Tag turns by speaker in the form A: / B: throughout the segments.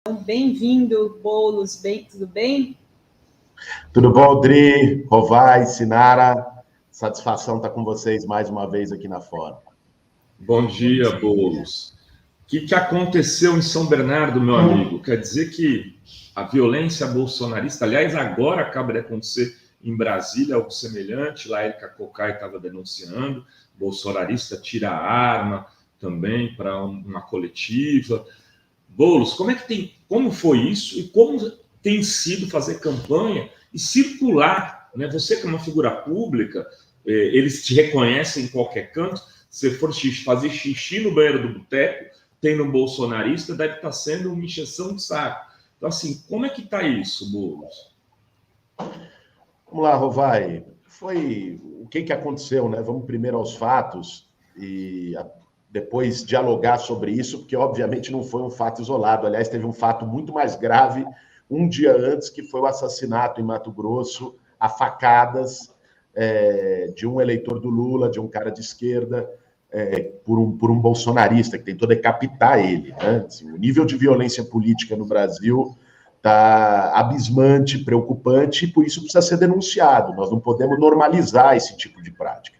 A: Bem-vindo, Boulos, tudo bem?
B: Tudo bom, Dri, Rovai, Sinara? Satisfação estar com vocês mais uma vez aqui na Fora.
C: Bom dia, Boulos. O que aconteceu em São Bernardo, meu amigo? Quer dizer que a violência bolsonarista, aliás, agora acaba de acontecer em Brasília, algo semelhante, lá Érica Cocai estava denunciando, bolsonarista tira a arma também para uma coletiva. Boulos, como foi isso e como tem sido fazer campanha e circular, né? Você que é uma figura pública, eles te reconhecem em qualquer canto. Se for fazer xixi no banheiro do boteco, tem um bolsonarista, deve estar sendo uma encheção de saco. Então, assim, como é que está isso, Boulos?
B: Vamos lá, Rovai. O que aconteceu, né? Vamos primeiro aos fatos e depois dialogar sobre isso, porque obviamente não foi um fato isolado. Aliás, teve um fato muito mais grave um dia antes, que foi o assassinato em Mato Grosso, a facadas, de um eleitor do Lula, de um cara de esquerda, por um bolsonarista que tentou decapitar ele, né? Assim, o nível de violência política no Brasil está abismante, preocupante, e por isso precisa ser denunciado. Nós não podemos normalizar esse tipo de prática.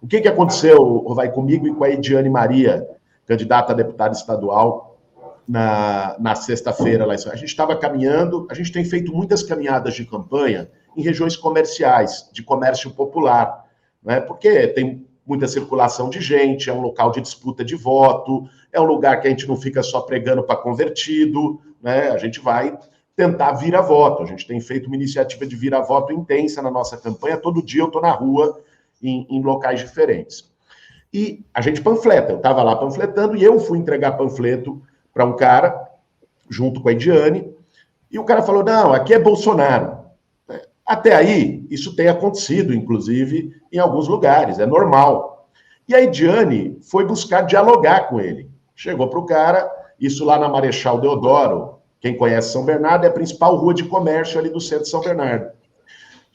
B: O que aconteceu, vai comigo e com a Ediane Maria, candidata a deputada estadual, na sexta-feira lá. A gente estava caminhando, a gente tem feito muitas caminhadas de campanha em regiões comerciais, de comércio popular, né? Porque tem muita circulação de gente, é um local de disputa de voto, é um lugar que a gente não fica só pregando para convertido, né? A gente vai tentar virar voto. A gente tem feito uma iniciativa de virar voto intensa na nossa campanha. Todo dia eu estou na rua, em locais diferentes. E a gente panfleta. Eu estava lá panfletando e eu fui entregar panfleto para um cara, junto com a Ediane, e o cara falou, não, aqui é Bolsonaro. Até aí, isso tem acontecido, inclusive, em alguns lugares, é normal. E a Ediane foi buscar dialogar com ele. Chegou para o cara, isso lá na Marechal Deodoro, quem conhece São Bernardo, é a principal rua de comércio ali do centro de São Bernardo.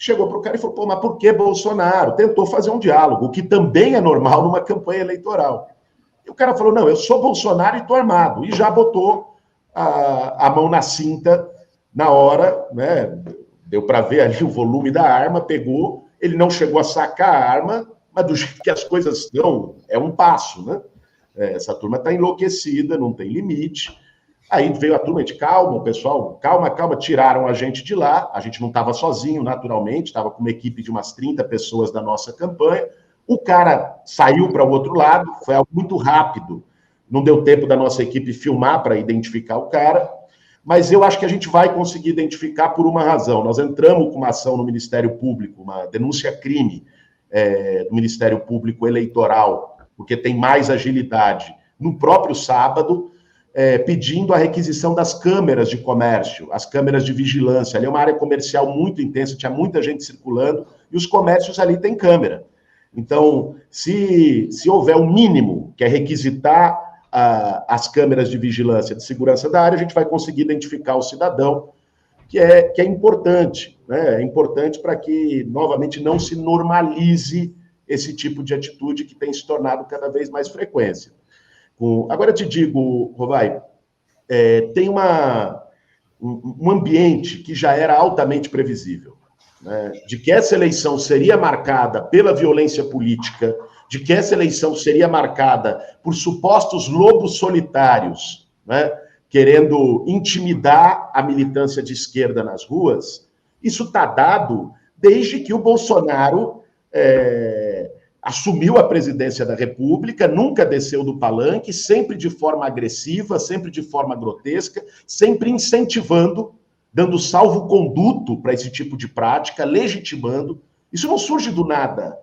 B: Chegou para o cara e falou, pô, mas por que Bolsonaro? Tentou fazer um diálogo, o que também é normal numa campanha eleitoral. E o cara falou, não, eu sou Bolsonaro e estou armado. E já botou a mão na cinta na hora, né? Deu para ver ali o volume da arma, pegou, ele não chegou a sacar a arma, mas do jeito que as coisas estão, é um passo, né? Essa turma está enlouquecida, não tem limite. Aí veio a turma de calma, o pessoal, calma, tiraram a gente de lá, a gente não estava sozinho, naturalmente, estava com uma equipe de umas 30 pessoas da nossa campanha, o cara saiu para o outro lado, foi algo muito rápido, não deu tempo da nossa equipe filmar para identificar o cara, mas eu acho que a gente vai conseguir identificar por uma razão. Nós entramos com uma ação no Ministério Público, uma denúncia-crime do Ministério Público Eleitoral, porque tem mais agilidade, no próprio sábado, pedindo a requisição das câmeras de comércio, as câmeras de vigilância. Ali é uma área comercial muito intensa, tinha muita gente circulando, e os comércios ali têm câmera. Então, se houver um mínimo, que é requisitar as câmeras de vigilância de segurança da área, a gente vai conseguir identificar o cidadão, que é importante, né? É importante para que, novamente, não se normalize esse tipo de atitude que tem se tornado cada vez mais frequência. Agora, te digo, Rovai, tem um ambiente que já era altamente previsível, né? De que essa eleição seria marcada pela violência política, de que essa eleição seria marcada por supostos lobos solitários, né? Querendo intimidar a militância de esquerda nas ruas. Isso está dado desde que o Bolsonaro assumiu a presidência da República, nunca desceu do palanque, sempre de forma agressiva, sempre de forma grotesca, sempre incentivando, dando salvo-conduto para esse tipo de prática, legitimando. Isso não surge do nada.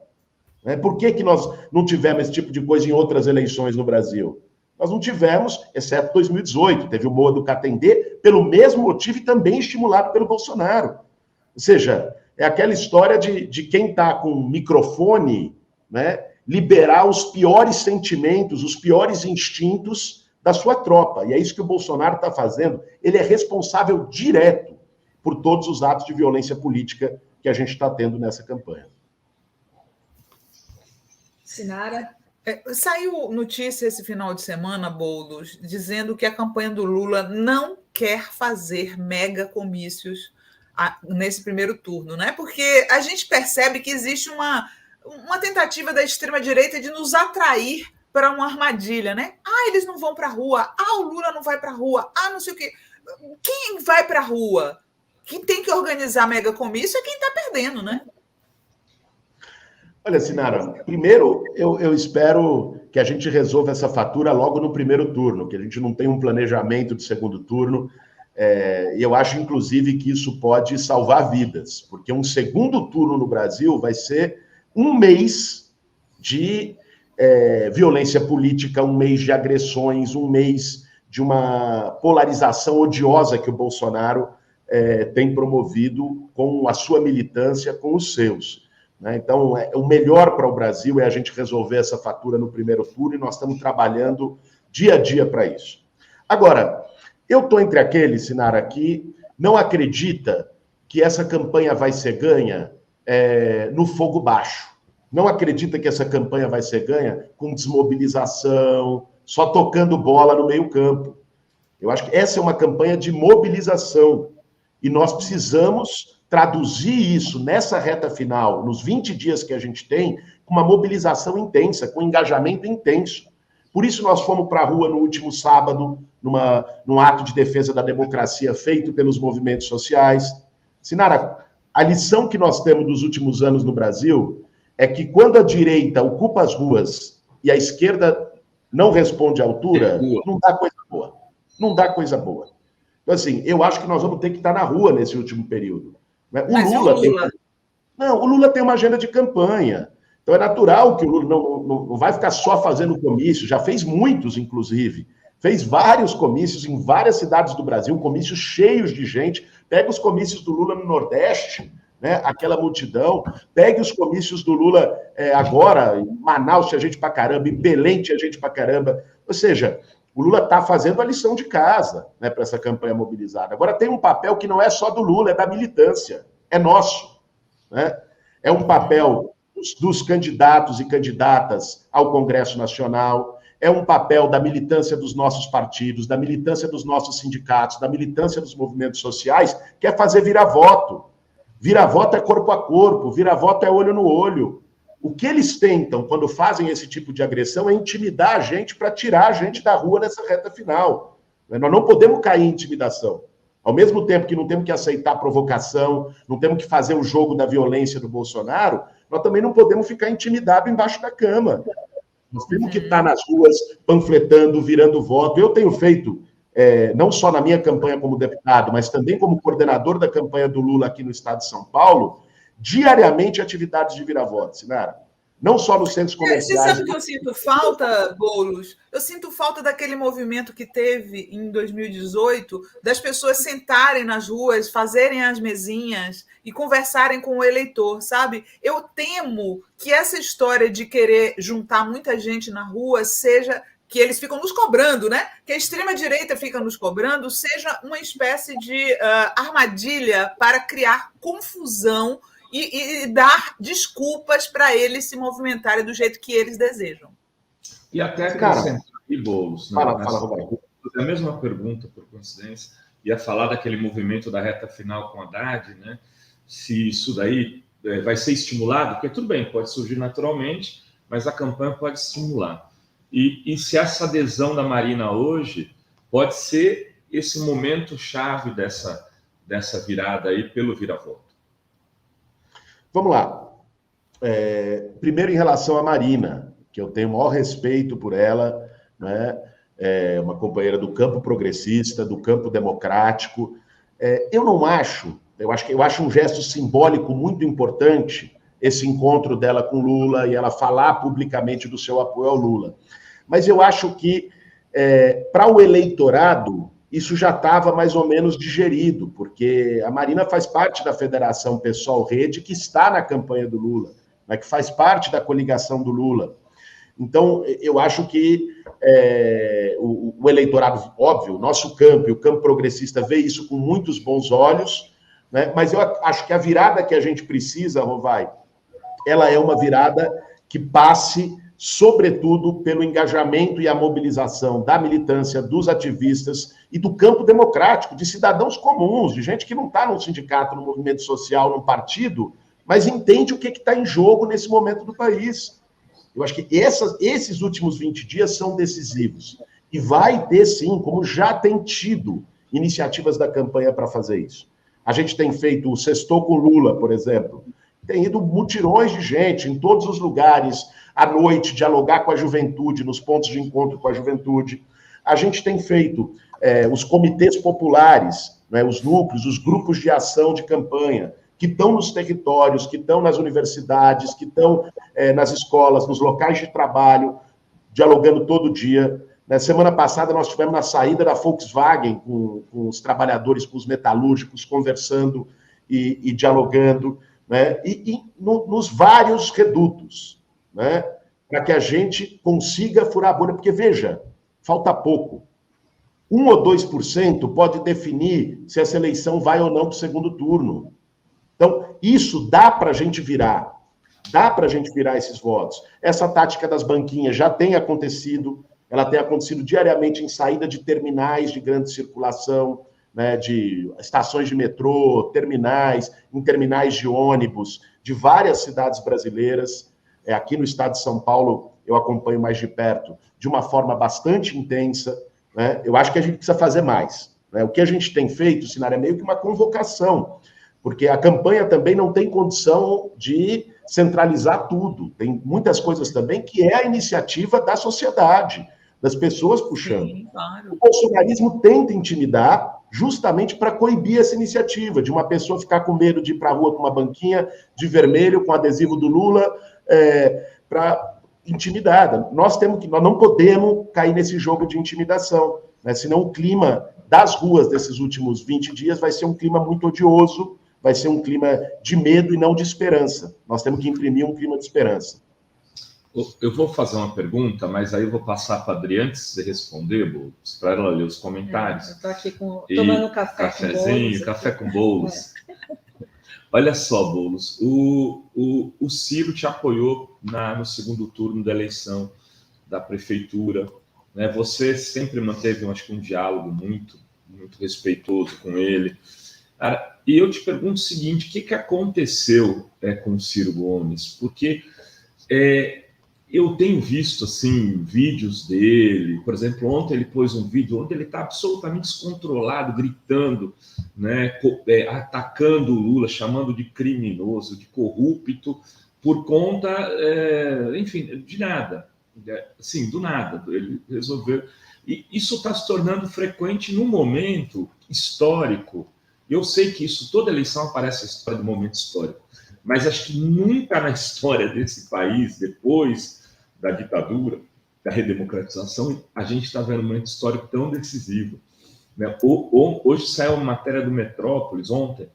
B: Né? Por que nós não tivemos esse tipo de coisa em outras eleições no Brasil? Nós não tivemos, exceto 2018, teve o Moa do Catendê, pelo mesmo motivo e também estimulado pelo Bolsonaro. Ou seja, é aquela história de quem está com microfone, né, liberar os piores sentimentos, os piores instintos da sua tropa. E é isso que o Bolsonaro está fazendo. Ele é responsável direto por todos os atos de violência política que a gente está tendo nessa campanha.
A: Sinara?
D: Saiu notícia esse final de semana, Boulos, dizendo que a campanha do Lula não quer fazer mega comícios nesse primeiro turno, né? Porque a gente percebe que existe uma tentativa da extrema-direita de nos atrair para uma armadilha, né? Eles não vão para a rua. O Lula não vai para a rua. Não sei o quê. Quem vai para a rua? Quem tem que organizar mega comício é quem está perdendo, né?
B: Olha, Sinara, primeiro eu espero que a gente resolva essa fatura logo no primeiro turno, que a gente não tem um planejamento de segundo turno, e eu acho, inclusive, que isso pode salvar vidas, porque um segundo turno no Brasil vai ser um mês de violência política, um mês de agressões, um mês de uma polarização odiosa que o Bolsonaro tem promovido com a sua militância, com os seus. Então, o melhor para o Brasil é a gente resolver essa fatura no primeiro turno e nós estamos trabalhando dia a dia para isso. Agora, eu estou entre aqueles, Sinara, que não acredita que essa campanha vai ser ganha no fogo baixo. Não acredita que essa campanha vai ser ganha com desmobilização, só tocando bola no meio-campo. Eu acho que essa é uma campanha de mobilização e nós precisamos traduzir isso nessa reta final, nos 20 dias que a gente tem, com uma mobilização intensa, com um engajamento intenso. Por isso nós fomos para a rua no último sábado, num ato de defesa da democracia feito pelos movimentos sociais. Sinara, a lição que nós temos dos últimos anos no Brasil é que quando a direita ocupa as ruas e a esquerda não responde à altura, não dá coisa boa. Não dá coisa boa. Então, assim, eu acho que nós vamos ter que estar na rua nesse último período. O Lula tem uma agenda de campanha. Então é natural que o Lula não vai ficar só fazendo comício, já fez muitos, inclusive. Fez vários comícios em várias cidades do Brasil, comícios cheios de gente. Pega os comícios do Lula no Nordeste, né, aquela multidão. Pegue os comícios do Lula agora, em Manaus tinha gente pra caramba, em Belém tinha gente pra caramba. Ou seja, o Lula está fazendo a lição de casa, né, para essa campanha mobilizada. Agora, tem um papel que não é só do Lula, é da militância. É nosso. Né? É um papel dos candidatos e candidatas ao Congresso Nacional, é um papel da militância dos nossos partidos, da militância dos nossos sindicatos, da militância dos movimentos sociais, que é fazer virar voto. Virar voto é corpo a corpo, virar voto é olho no olho. O que eles tentam, quando fazem esse tipo de agressão, é intimidar a gente para tirar a gente da rua nessa reta final. Nós não podemos cair em intimidação. Ao mesmo tempo que não temos que aceitar provocação, não temos que fazer o jogo da violência do Bolsonaro, nós também não podemos ficar intimidados embaixo da cama. Nós temos que estar nas ruas panfletando, virando voto. Eu tenho feito, não só na minha campanha como deputado, mas também como coordenador da campanha do Lula aqui no estado de São Paulo, diariamente atividades de virar-voto, Sinara. Não só nos centros comerciais.
D: Você sabe que eu sinto falta, Boulos? Eu sinto falta daquele movimento que teve em 2018, das pessoas sentarem nas ruas, fazerem as mesinhas e conversarem com o eleitor, sabe? Eu temo que essa história de querer juntar muita gente na rua seja que eles ficam nos cobrando, né? Que a extrema-direita fica nos cobrando, seja uma espécie de armadilha para criar confusão e dar desculpas para eles se movimentarem do jeito que eles desejam.
C: E até acrescentar aqui, Boulos,
B: fala,
C: a mesma pergunta, por coincidência, ia falar daquele movimento da reta final com a Haddad, né? Se isso daí vai ser estimulado, porque tudo bem, pode surgir naturalmente, mas a campanha pode estimular. E se essa adesão da Marina hoje pode ser esse momento chave dessa virada aí pelo vira-voto.
B: Vamos lá. Primeiro, em relação à Marina, que eu tenho o maior respeito por ela, né? É uma companheira do campo progressista, do campo democrático. Eu acho um gesto simbólico muito importante esse encontro dela com Lula e ela falar publicamente do seu apoio ao Lula. Mas eu acho que, para o eleitorado, isso já estava mais ou menos digerido, porque a Marina faz parte da Federação Pessoal Rede, que está na campanha do Lula, né, que faz parte da coligação do Lula. Então, eu acho que o eleitorado, óbvio, o nosso campo e o campo progressista vê isso com muitos bons olhos, né, mas eu acho que a virada que a gente precisa, Rovai, ela é uma virada que passe sobretudo pelo engajamento e a mobilização da militância, dos ativistas e do campo democrático, de cidadãos comuns, de gente que não está num sindicato, num movimento social, num partido, mas entende o que está em jogo nesse momento do país. Eu acho que esses últimos 20 dias são decisivos. E vai ter, sim, como já tem tido, iniciativas da campanha para fazer isso. A gente tem feito o Sextou com Lula, por exemplo. Tem ido mutirões de gente em todos os lugares, à noite, dialogar com a juventude, nos pontos de encontro com a juventude. A gente tem feito os comitês populares, né, os núcleos, os grupos de ação de campanha, que estão nos territórios, que estão nas universidades, que estão nas escolas, nos locais de trabalho, dialogando todo dia. Na semana passada, nós tivemos na saída da Volkswagen com os trabalhadores, com os metalúrgicos, conversando e dialogando, né? Nos vários redutos, né? Para que a gente consiga furar a bolha. Porque, veja, falta pouco. 1 ou 2% pode definir se essa eleição vai ou não para o segundo turno. Então, isso dá para a gente virar. Dá para a gente virar esses votos. Essa tática das banquinhas já tem acontecido. Ela tem acontecido diariamente em saída de terminais de grande circulação, né, de estações de metrô, em terminais de ônibus, de várias cidades brasileiras. Aqui no estado de São Paulo, eu acompanho mais de perto, de uma forma bastante intensa. Né? Eu acho que a gente precisa fazer mais. Né? O que a gente tem feito, Sinara, é meio que uma convocação, porque a campanha também não tem condição de centralizar tudo. Tem muitas coisas também que é a iniciativa da sociedade, das pessoas puxando. Sim, claro. O bolsonarismo tenta intimidar justamente para coibir essa iniciativa, de uma pessoa ficar com medo de ir para a rua com uma banquinha de vermelho, com adesivo do Lula, para intimidada. Nós não podemos cair nesse jogo de intimidação, né? Senão o clima das ruas desses últimos 20 dias vai ser um clima muito odioso, vai ser um clima de medo e não de esperança. Nós temos que imprimir um clima de esperança.
C: Eu vou fazer uma pergunta, mas aí eu vou passar para a Adri antes de você responder, Boulos, para ela ler os comentários.
A: Eu estou aqui tomando
C: café com bolos. Olha só, Boulos, o Ciro te apoiou no segundo turno da eleição da prefeitura, né? Você sempre manteve, acho que, um diálogo muito, muito respeitoso com ele. Cara, e eu te pergunto o seguinte, o que aconteceu com o Ciro Gomes? Porque eu tenho visto, assim, vídeos dele. Por exemplo, ontem ele pôs um vídeo onde ele está absolutamente descontrolado, gritando, né, atacando o Lula, chamando de criminoso, de corrupto, por conta, enfim, de nada. Assim, do nada. Ele resolveu... E isso está se tornando frequente num momento histórico. Eu sei que isso, toda eleição aparece a história do momento histórico. Mas acho que nunca na história desse país, depois da ditadura, da redemocratização, a gente está vendo um momento histórico tão decisivo. Né? Hoje saiu uma matéria do Metrópolis, ontem,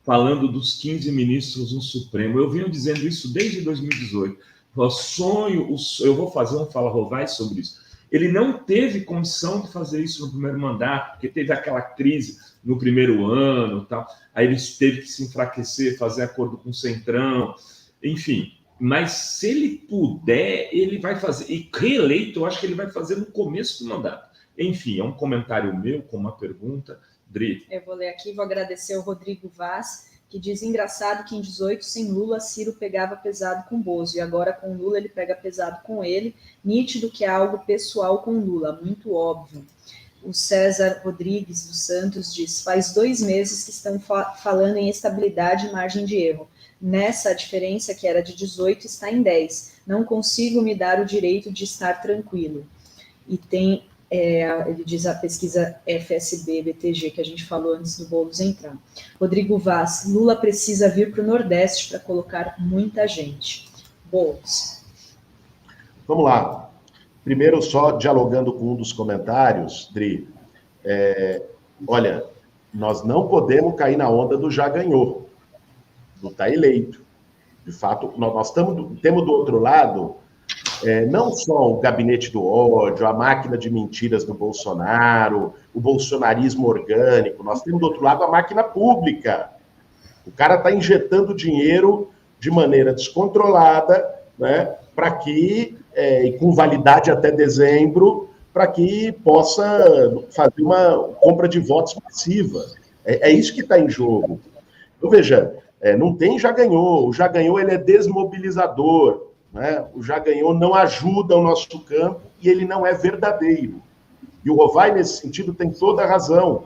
C: falando dos 15 ministros no Supremo. Eu venho dizendo isso desde 2018. Eu vou fazer um Fala Rovai sobre isso. Ele não teve condição de fazer isso no primeiro mandato, porque teve aquela crise no primeiro ano, tal. Aí ele teve que se enfraquecer, fazer acordo com o Centrão, enfim. Mas se ele puder, ele vai fazer. E reeleito, eu acho que ele vai fazer no começo do mandato. Enfim, é um comentário meu com uma pergunta. Dri.
A: Eu vou ler aqui, vou agradecer ao Rodrigo Vaz, que diz: engraçado que em 18, sem Lula, Ciro pegava pesado com Bozo, e agora com Lula ele pega pesado com ele. Nítido que há algo pessoal com Lula, muito óbvio. O César Rodrigues dos Santos diz: faz 2 meses que estão falando em estabilidade e margem de erro. Nessa, a diferença que era de 18 está em 10. Não consigo me dar o direito de estar tranquilo. E tem, ele diz, a pesquisa FSB-BTG, que a gente falou antes do Boulos entrar. Rodrigo Vaz: Lula precisa vir para o Nordeste para colocar muita gente. Boulos.
B: Vamos lá. Primeiro, só dialogando com um dos comentários, Dri, olha, nós não podemos cair na onda do já ganhou, do tá eleito. De fato, nós temos do outro lado não só o gabinete do ódio, a máquina de mentiras do Bolsonaro, o bolsonarismo orgânico, nós temos do outro lado a máquina pública. O cara está injetando dinheiro de maneira descontrolada, né, para que e com validade até dezembro, para que possa fazer uma compra de votos massiva. É isso que está em jogo. Então, veja, não tem já ganhou. O já ganhou, ele é desmobilizador. Né? O já ganhou não ajuda o nosso campo e ele não é verdadeiro. E o Rovai, nesse sentido, tem toda a razão.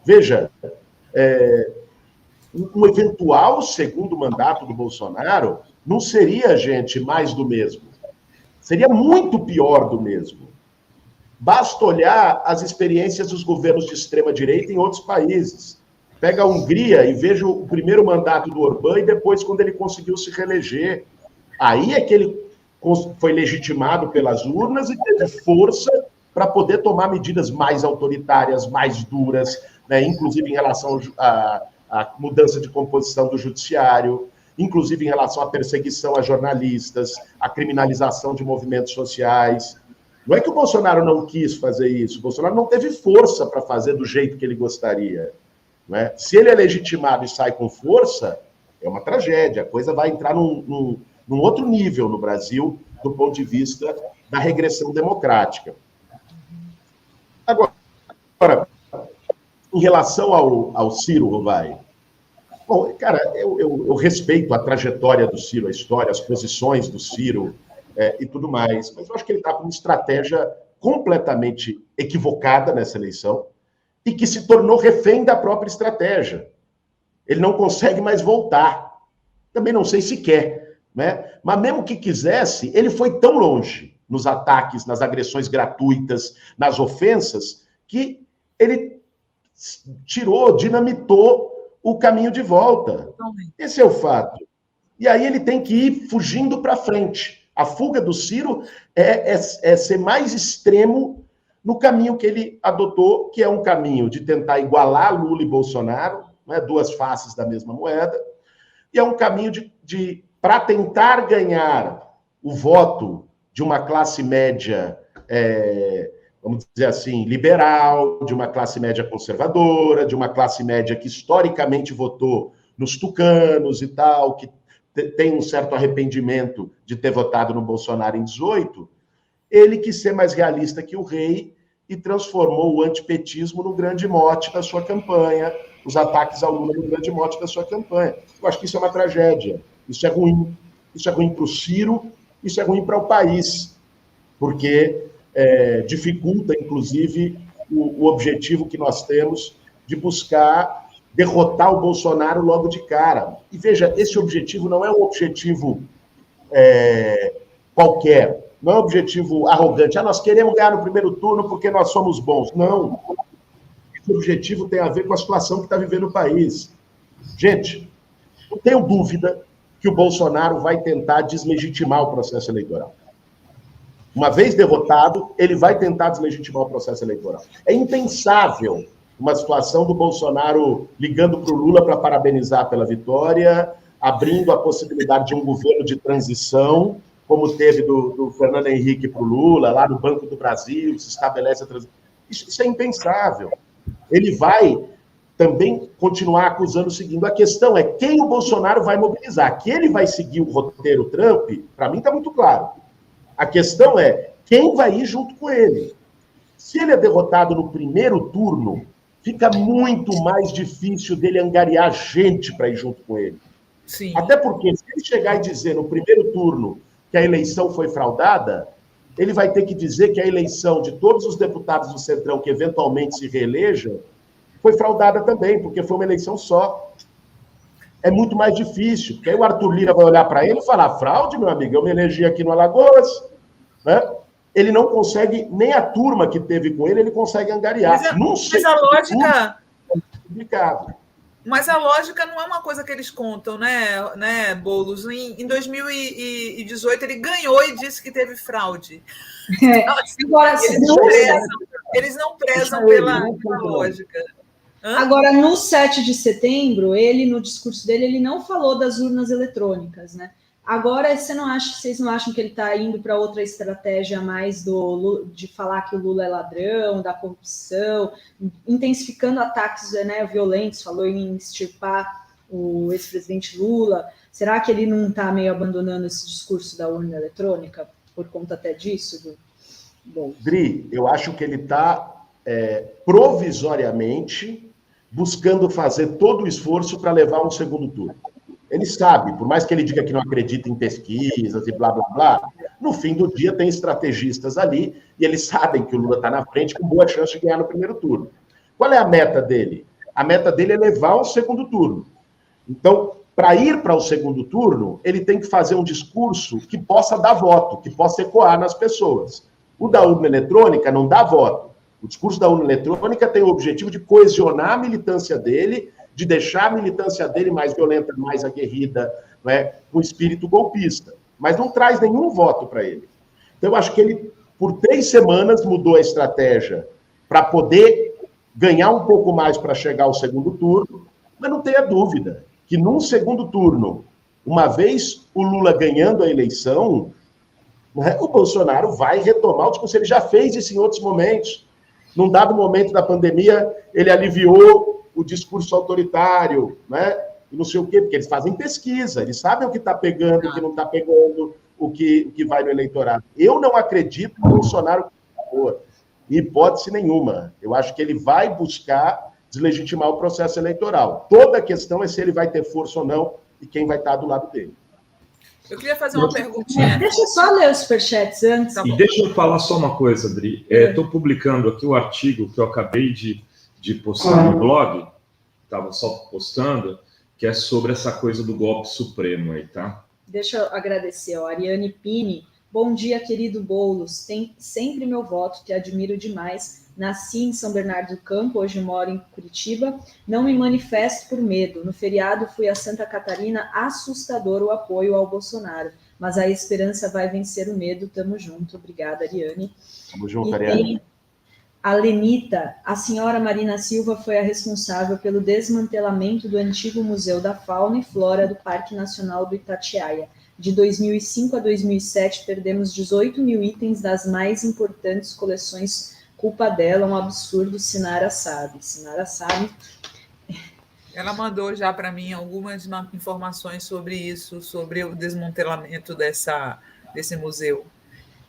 B: Veja, um eventual segundo mandato do Bolsonaro não seria, gente, mais do mesmo. Seria muito pior do mesmo. Basta olhar as experiências dos governos de extrema-direita em outros países. Pega a Hungria e veja o primeiro mandato do Orbán e depois quando ele conseguiu se reeleger. Aí é que ele foi legitimado pelas urnas e teve força para poder tomar medidas mais autoritárias, mais duras, né? Inclusive em relação à mudança de composição do judiciário, inclusive em relação à perseguição a jornalistas, à criminalização de movimentos sociais. Não é que o Bolsonaro não quis fazer isso, o Bolsonaro não teve força para fazer do jeito que ele gostaria. Não é? Se ele é legitimado e sai com força, é uma tragédia, a coisa vai entrar num outro nível no Brasil, do ponto de vista da regressão democrática. Agora, em relação ao Ciro, Rovai, bom, cara, eu respeito a trajetória do Ciro, a história, as posições do Ciro e tudo mais, mas eu acho que ele está com uma estratégia completamente equivocada nessa eleição e que se tornou refém da própria estratégia. Ele não consegue mais voltar. Também não sei se quer, né? Mas mesmo que quisesse, ele foi tão longe nos ataques, nas agressões gratuitas, nas ofensas, que ele dinamitou o caminho de volta. Esse é o fato. E aí ele tem que ir fugindo para frente. A fuga do Ciro é ser mais extremo no caminho que ele adotou, que é um caminho de tentar igualar Lula e Bolsonaro, né, duas faces da mesma moeda, e é um caminho para tentar ganhar o voto de uma classe média, vamos dizer assim, liberal, de uma classe média conservadora, de uma classe média que historicamente votou nos tucanos e tal, que tem um certo arrependimento de ter votado no Bolsonaro em 18, ele quis ser mais realista que o rei e transformou o antipetismo no grande mote da sua campanha, os ataques ao Lula no grande mote da sua campanha. Eu acho que isso é uma tragédia, isso é ruim. Isso é ruim para o Ciro, isso é ruim para o país, porque dificulta, inclusive, o objetivo que nós temos de buscar derrotar o Bolsonaro logo de cara. E veja, esse objetivo não é um objetivo qualquer, não é um objetivo arrogante. Nós queremos ganhar no primeiro turno porque nós somos bons. Não. Esse objetivo tem a ver com a situação que está vivendo o país. Gente, não tenho dúvida que o Bolsonaro vai tentar deslegitimar o processo eleitoral. Uma vez derrotado, ele vai tentar deslegitimar o processo eleitoral. É impensável uma situação do Bolsonaro ligando para o Lula para parabenizar pela vitória, abrindo a possibilidade de um governo de transição, como teve do Fernando Henrique para o Lula, lá no Banco do Brasil, se estabelece a transição. Isso é impensável. Ele vai também continuar acusando o seguinte. A questão é quem o Bolsonaro vai mobilizar. Que ele vai seguir o roteiro Trump, para mim está muito claro. A questão é quem vai ir junto com ele. Se ele é derrotado no primeiro turno, fica muito mais difícil dele angariar gente para ir junto com ele.
D: Sim.
B: Até porque se ele chegar e dizer no primeiro turno que a eleição foi fraudada, ele vai ter que dizer que a eleição de todos os deputados do Centrão que eventualmente se reelejam foi fraudada também, porque foi uma eleição só. É muito mais difícil, porque aí o Arthur Lira vai olhar para ele e falar, fraude, meu amigo, eu me elegi aqui no Alagoas, né? Ele não consegue, nem a turma que teve com ele consegue angariar.
D: Mas a lógica...
B: É complicado.
D: Mas a lógica não é uma coisa que eles contam, né, Boulos? Em 2018 ele ganhou e disse que teve fraude. Então, assim, agora, eles não prezam pela lógica.
A: Agora, no 7 de setembro, ele, no discurso dele, ele não falou das urnas eletrônicas, né? Agora, vocês não acham que ele está indo para outra estratégia mais de falar que o Lula é ladrão, da corrupção, intensificando ataques violentos, falou em extirpar o ex-presidente Lula? Será que ele não está meio abandonando esse discurso da urna eletrônica? por conta até disso? Bom.
B: Dri, eu acho que ele está provisoriamente buscando fazer todo o esforço para levar um segundo turno. Ele sabe, por mais que ele diga que não acredita em pesquisas e blá, blá, blá, no fim do dia tem estrategistas ali e eles sabem que o Lula está na frente com boa chance de ganhar no primeiro turno. Qual é a meta dele? A meta dele é levar um segundo turno. Então, para ir para o segundo turno, ele tem que fazer um discurso que possa dar voto, que possa ecoar nas pessoas. O da urna eletrônica não dá voto. O discurso da urna eletrônica tem o objetivo de coesionar a militância dele, de deixar a militância dele mais violenta, mais aguerrida, né, com espírito golpista. Mas não traz nenhum voto para ele. Então, eu acho que ele, por 3 semanas, mudou a estratégia para poder ganhar um pouco mais para chegar ao segundo turno, mas não tenha dúvida que num segundo turno, uma vez o Lula ganhando a eleição, né, o Bolsonaro vai retomar o discurso. Ele já fez isso em outros momentos. Num dado momento da pandemia, ele aliviou o discurso autoritário, né? E não sei o quê, porque eles fazem pesquisa, eles sabem o que está pegando, o que não está pegando, o que vai no eleitorado. Eu não acredito no Bolsonaro, em hipótese nenhuma. Eu acho que ele vai buscar deslegitimar o processo eleitoral. Toda a questão é se ele vai ter força ou não e quem vai estar do lado dele.
D: Eu queria fazer uma perguntinha.
A: Deixa eu só ler os superchats antes.
C: E deixa eu falar só uma coisa, Adri. Estou publicando aqui o artigo que eu acabei de postar no blog, estava só postando, que é sobre essa coisa do golpe supremo aí, tá?
A: Deixa eu agradecer, ó, Ariane Pini. Bom dia, querido Boulos. Tem sempre meu voto, que admiro demais. Nasci em São Bernardo do Campo, hoje moro em Curitiba. Não me manifesto por medo. No feriado fui a Santa Catarina, assustador o apoio ao Bolsonaro. Mas a esperança vai vencer o medo. Tamo junto. Obrigada, Ariane.
B: Tamo junto, Ariane.
A: A Lenita, a senhora Marina Silva foi a responsável pelo desmantelamento do antigo Museu da Fauna e Flora do Parque Nacional do Itatiaia. De 2005 a 2007, perdemos 18 mil itens das mais importantes coleções. Culpa dela, um absurdo, Sinara sabe. Sinara sabe.
D: Ela mandou já para mim algumas informações sobre isso, sobre o desmantelamento desse museu.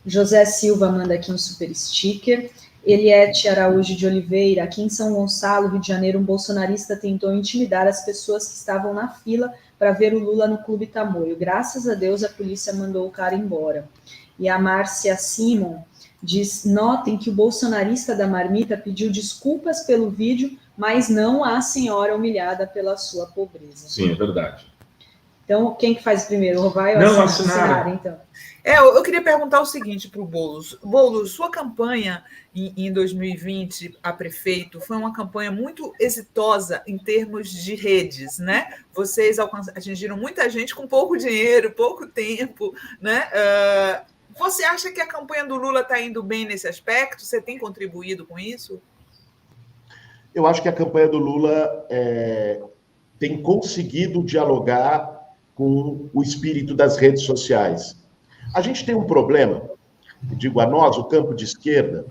A: José Silva manda aqui um super sticker. Eliette Araújo de Oliveira, aqui em São Gonçalo, Rio de Janeiro, um bolsonarista tentou intimidar as pessoas que estavam na fila para ver o Lula no Clube Tamoio. Graças a Deus, a polícia mandou o cara embora. E a Márcia Simon diz, notem que o bolsonarista da marmita pediu desculpas pelo vídeo, mas não a senhora humilhada pela sua pobreza.
C: Sim, é verdade.
A: Então, quem que faz primeiro? O Rovai ou
C: a
A: Sinara, então?
D: Eu queria perguntar o seguinte para o Boulos. Boulos, sua campanha em 2020 a prefeito foi uma campanha muito exitosa em termos de redes, né? Vocês atingiram muita gente com pouco dinheiro, pouco tempo, né? Você acha que a campanha do Lula está indo bem nesse aspecto? Você tem contribuído com isso?
B: Eu acho que a campanha do Lula tem conseguido dialogar com o espírito das redes sociais. A gente tem um problema, digo a nós, o campo de esquerda,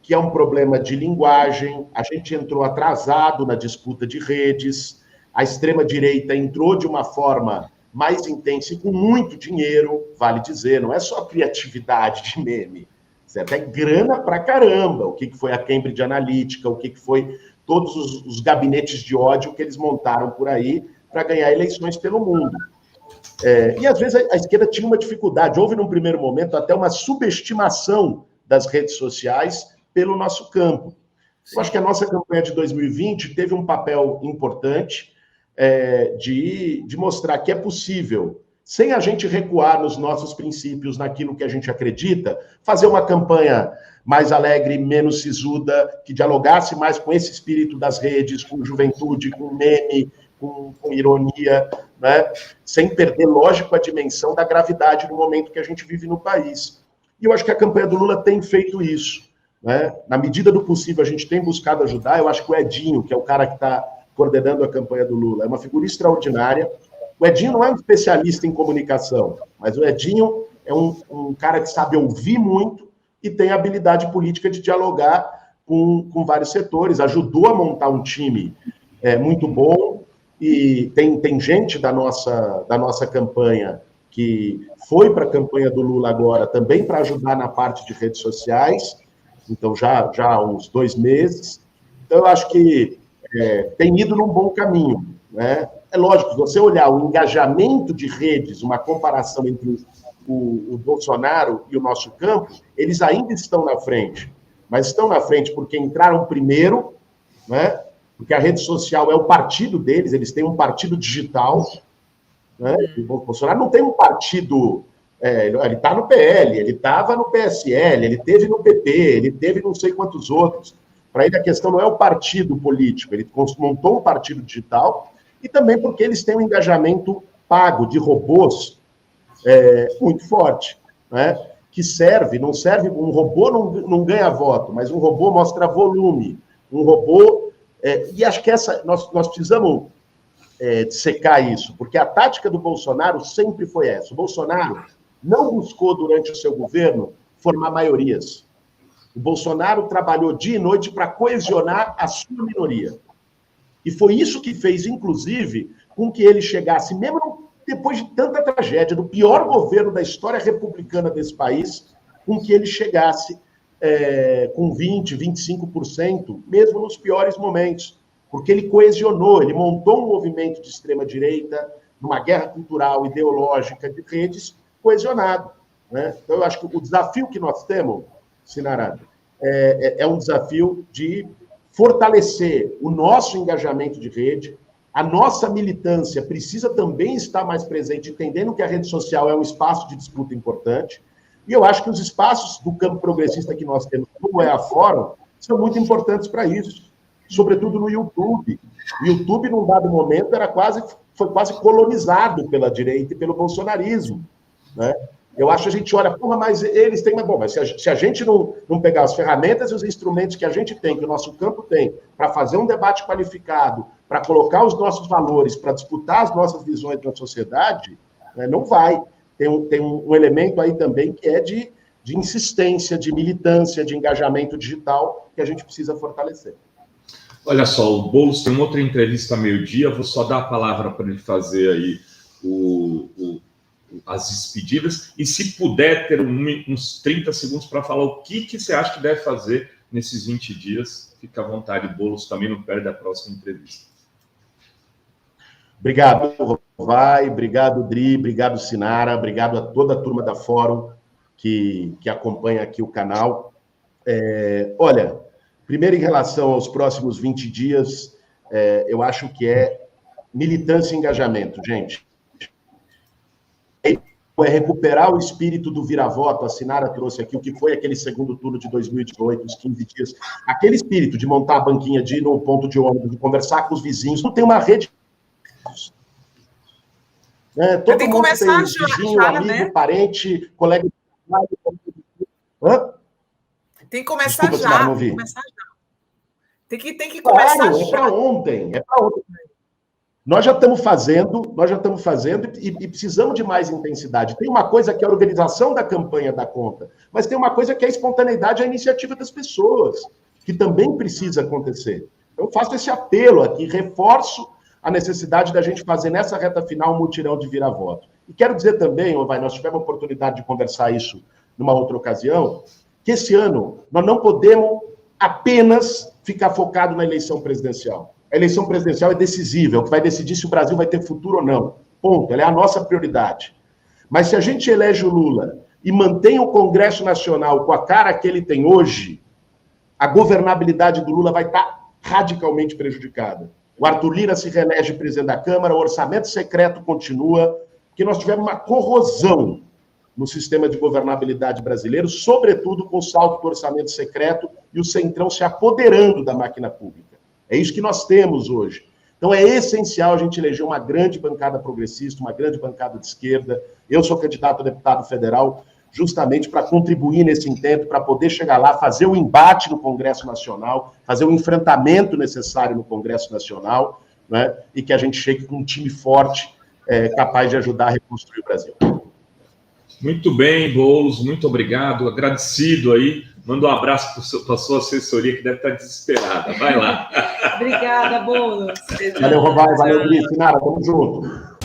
B: que é um problema de linguagem. A gente entrou atrasado na disputa de redes, a extrema-direita entrou de uma forma mais intensa e com muito dinheiro, vale dizer, não é só criatividade de meme, é até grana pra caramba, o que foi a Cambridge Analytica, o que foi todos os gabinetes de ódio que eles montaram por aí para ganhar eleições pelo mundo. E às vezes a esquerda tinha uma dificuldade, houve num primeiro momento até uma subestimação das redes sociais pelo nosso campo. Eu acho que a nossa campanha de 2020 teve um papel importante de mostrar que é possível, sem a gente recuar nos nossos princípios, naquilo que a gente acredita, fazer uma campanha mais alegre, menos sisuda, que dialogasse mais com esse espírito das redes, com juventude, com meme, com ironia, né? Sem perder, lógico, a dimensão da gravidade do momento que a gente vive no país. E eu acho que a campanha do Lula tem feito isso, né? Na medida do possível, a gente tem buscado ajudar. Eu acho que o Edinho, que é o cara que está coordenando a campanha do Lula, é uma figura extraordinária. O Edinho não é um especialista em comunicação, mas o Edinho é um cara que sabe ouvir muito e tem a habilidade política de dialogar com vários setores. Ajudou a montar um time muito bom, e tem gente da nossa campanha que foi para a campanha do Lula agora também para ajudar na parte de redes sociais, então já há uns 2 meses. Então, eu acho que tem ido num bom caminho, né? É lógico, se você olhar o engajamento de redes, uma comparação entre o Bolsonaro e o nosso campo, eles ainda estão na frente, mas estão na frente porque entraram primeiro, né? Porque a rede social é o partido deles, eles têm um partido digital, né? O Bolsonaro não tem um partido, ele está no PL, ele estava no PSL, ele teve no PP, ele teve não sei quantos outros. Para ele a questão não é o partido político, ele montou um partido digital, e também porque eles têm um engajamento pago de robôs muito forte, né? Que não serve, um robô não ganha voto, mas um robô mostra volume, um robô, e acho que nós precisamos dissecar isso, porque a tática do Bolsonaro sempre foi essa. O Bolsonaro não buscou, durante o seu governo, formar maiorias. O Bolsonaro trabalhou dia e noite para coesionar a sua minoria. E foi isso que fez, inclusive, com que ele chegasse, mesmo depois de tanta tragédia, do pior governo da história republicana desse país, com que ele chegasse com 20%, 25%, mesmo nos piores momentos. Porque ele coesionou, ele montou um movimento de extrema-direita, numa guerra cultural, ideológica, de redes, coesionado, né? Então, eu acho que o desafio que nós temos, Sinara, é um desafio de fortalecer o nosso engajamento de rede. A nossa militância precisa também estar mais presente, entendendo que a rede social é um espaço de disputa importante. E eu acho que os espaços do campo progressista que nós temos, como é a Fórum, são muito importantes para isso, sobretudo no YouTube. O YouTube, num dado momento, foi quase colonizado pela direita e pelo bolsonarismo, né? Eu acho que a gente olha, mas eles têm... Mas se a gente não pegar as ferramentas e os instrumentos que a gente tem, que o nosso campo tem, para fazer um debate qualificado, para colocar os nossos valores, para disputar as nossas visões da sociedade, né, não vai. Tem um elemento aí também que é de insistência, de militância, de engajamento digital, que a gente precisa fortalecer.
C: Olha só, o Boulos tem outra entrevista meio-dia, vou só dar a palavra para ele fazer aí as despedidas, e se puder ter uns 30 segundos para falar o que você acha que deve fazer nesses 20 dias, fica à vontade, Boulos, também não perde a próxima entrevista.
B: Obrigado, Rovai, obrigado, Dri, obrigado, Sinara, obrigado a toda a turma da Fórum que acompanha aqui o canal. Olha, primeiro em relação aos próximos 20 dias, eu acho que é militância e engajamento, gente. É recuperar o espírito do vira-voto. A Sinara trouxe aqui o que foi aquele segundo turno de 2018, os 15 dias. Aquele espírito de montar a banquinha, de ir no ponto de ônibus, de conversar com os vizinhos. Não tem uma rede. Todo
D: tem que
B: mundo
D: começar
B: tem vizinho, amigo, né? Parente, colega de trabalho.
D: Tem que começar.
B: Desculpa,
D: já.
B: Sinara, não vi.
D: Tem que começar
B: claro,
D: já.
B: É para ontem. Nós já estamos fazendo e precisamos de mais intensidade. Tem uma coisa que é a organização da campanha dá conta, mas tem uma coisa que é a espontaneidade, a iniciativa das pessoas, que também precisa acontecer. Então, eu faço esse apelo aqui, reforço a necessidade da gente fazer nessa reta final um mutirão de vira-voto. E quero dizer também, nós tivemos a oportunidade de conversar isso numa outra ocasião, que esse ano nós não podemos apenas ficar focado na eleição presidencial. A eleição presidencial é decisiva, é o que vai decidir se o Brasil vai ter futuro ou não. Ponto. Ela é a nossa prioridade. Mas se a gente elege o Lula e mantém o Congresso Nacional com a cara que ele tem hoje, a governabilidade do Lula vai estar radicalmente prejudicada. O Arthur Lira se reelege presidente da Câmara, o orçamento secreto continua, porque nós tivemos uma corrosão no sistema de governabilidade brasileiro, sobretudo com o salto do orçamento secreto e o Centrão se apoderando da máquina pública. É isso que nós temos hoje. Então, é essencial a gente eleger uma grande bancada progressista, uma grande bancada de esquerda. Eu sou candidato a deputado federal justamente para contribuir nesse intento, para poder chegar lá, fazer o embate no Congresso Nacional, fazer o enfrentamento necessário no Congresso Nacional, né? E que a gente chegue com um time forte, capaz de ajudar a reconstruir o Brasil.
C: Muito bem, Boulos, muito obrigado, agradecido aí. Manda um abraço para a sua assessoria, que deve estar desesperada. Vai lá.
A: Obrigada, Boulos.
B: Valeu, Rovai, valeu, Cris. Sinara, tamo junto.